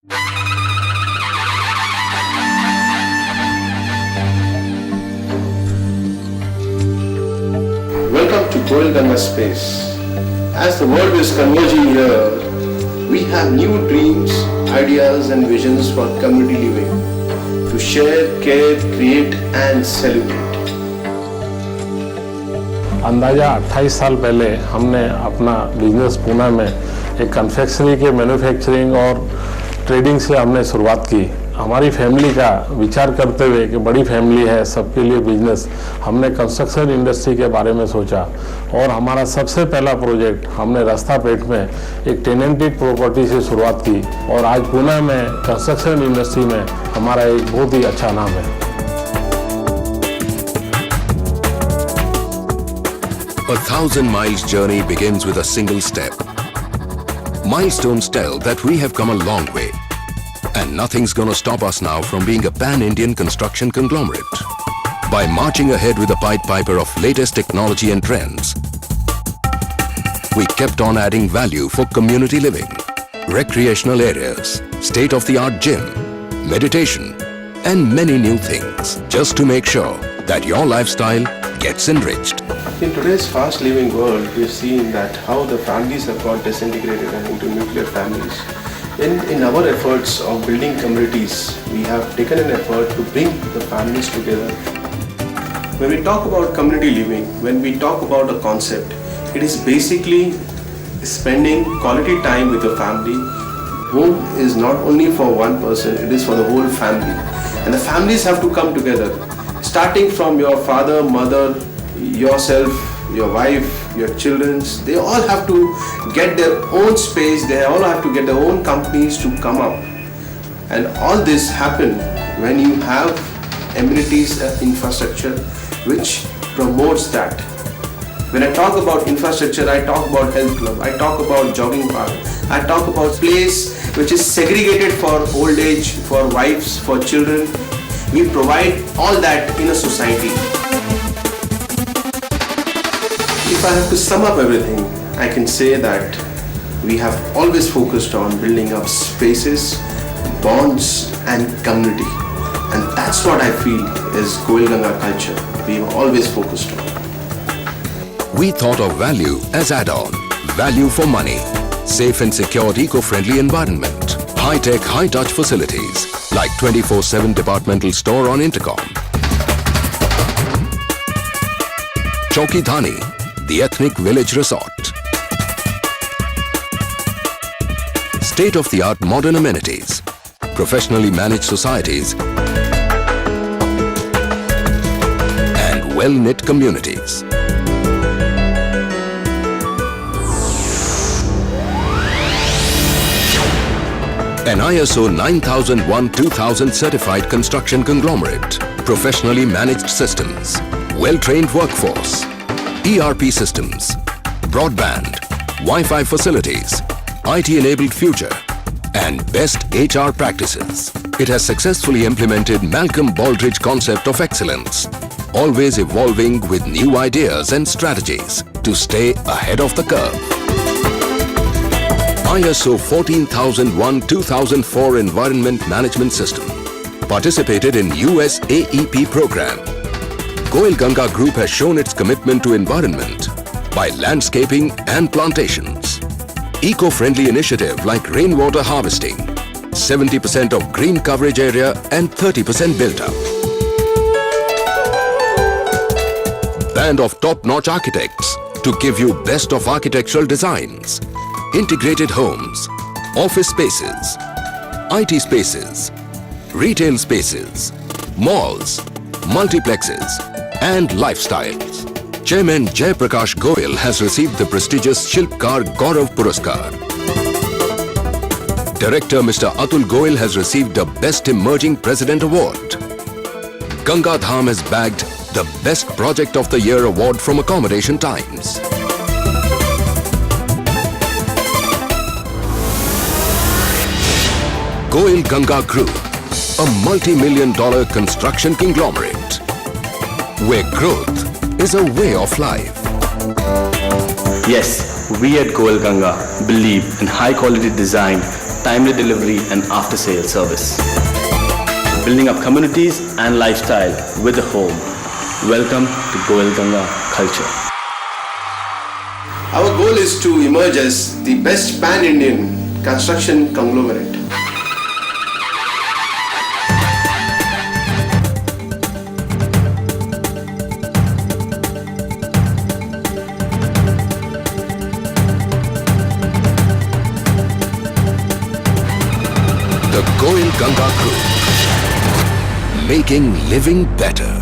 Welcome to Goel Ganga Space. As the world is converging here, we have new dreams, ideas and visions for community living to share, care, create and celebrate. अंदाज़ा 28 साल पहले हमने अपना business Pune में एक confectionery के manufacturing और trading से हमने शुरुआत की। हमारी फैमिली का विचार करते हुए कि बड़ी फैमिली है, सबके लिए बिजनेस, हमने कंस्ट्रक्शन इंडस्ट्री के बारे में सोचा और हमारा सबसे पहला प्रोजेक्ट हमने रास्तापेट में एक टेनेंटेड प्रॉपर्टी से शुरुआत की और आज पुणे में कंस्ट्रक्शन इंडस्ट्री में हमारा एक बहुत ही अच्छा नाम है। A 1,000 miles journey begins with a single step. Milestones tell that we have come a long way. And nothing's gonna stop us now from being a pan-Indian construction conglomerate. By marching ahead with the Pied Piper of latest technology and trends, we kept on adding value for community living, recreational areas, state-of-the-art gym, meditation, and many new things, just to make sure that your lifestyle gets enriched. In today's fast-living world, we've seen that how the families have got disintegrated into nuclear families. In our efforts of building communities, we have taken an effort to bring the families together. When we talk about community living, when we talk about a concept, it is basically spending quality time with the family. Home is not only for one person, it is for the whole family. And the families have to come together, starting from your father, mother, yourself, your wife, your children. They all have to get their own space, they all have to get their own companies to come up. And all this happen when you have amenities, infrastructure which promotes that. When I talk about infrastructure, I talk about health club, I talk about jogging park, I talk about place which is segregated for old age, for wives, for children. We provide all that in a society. If I have to sum up everything, I can say that we have always focused on building up spaces, bonds and community. And that's what I feel is Goel Ganga culture. We have always focused on. We thought of value as add-on, value for money, safe and secure eco-friendly environment, high-tech, high-touch facilities like 24/7 departmental store on Intercom, Chowki Dhani, the ethnic village resort, state-of-the-art modern amenities, professionally managed societies, and well-knit communities. An ISO 9001-2000 certified construction conglomerate, professionally managed systems, well-trained workforce, ERP systems, broadband, Wi-Fi facilities, IT-enabled future, and best HR practices. It has successfully implemented Malcolm Baldrige concept of excellence, always evolving with new ideas and strategies to stay ahead of the curve. ISO 14001-2004 Environment Management System, participated in US AEP program. Goel Ganga Group has shown its commitment to environment by landscaping and plantations. Eco-friendly initiative like rainwater harvesting, 70% of green coverage area and 30% built up. Band of top-notch architects to give you best of architectural designs. Integrated homes, office spaces, IT spaces, retail spaces, malls, multiplexes, and lifestyles. Chairman Jai Prakash Goel has received the prestigious Shilpkar Gaurav Puraskar. Director Mr. Atul Goel has received the Best Emerging President Award. Ganga Dham has bagged the Best Project of the Year Award from Accommodation Times. Goel Ganga Group, a multi-million-dollar construction conglomerate, where growth is a way of life. Yes, we at Goel Ganga believe in high-quality design timely delivery and after-sale service. Building up communities and lifestyle with a home. Welcome to Goel Ganga Culture. Our goal is to emerge as the best pan-Indian construction conglomerate. The Goel Ganga Group, making living better.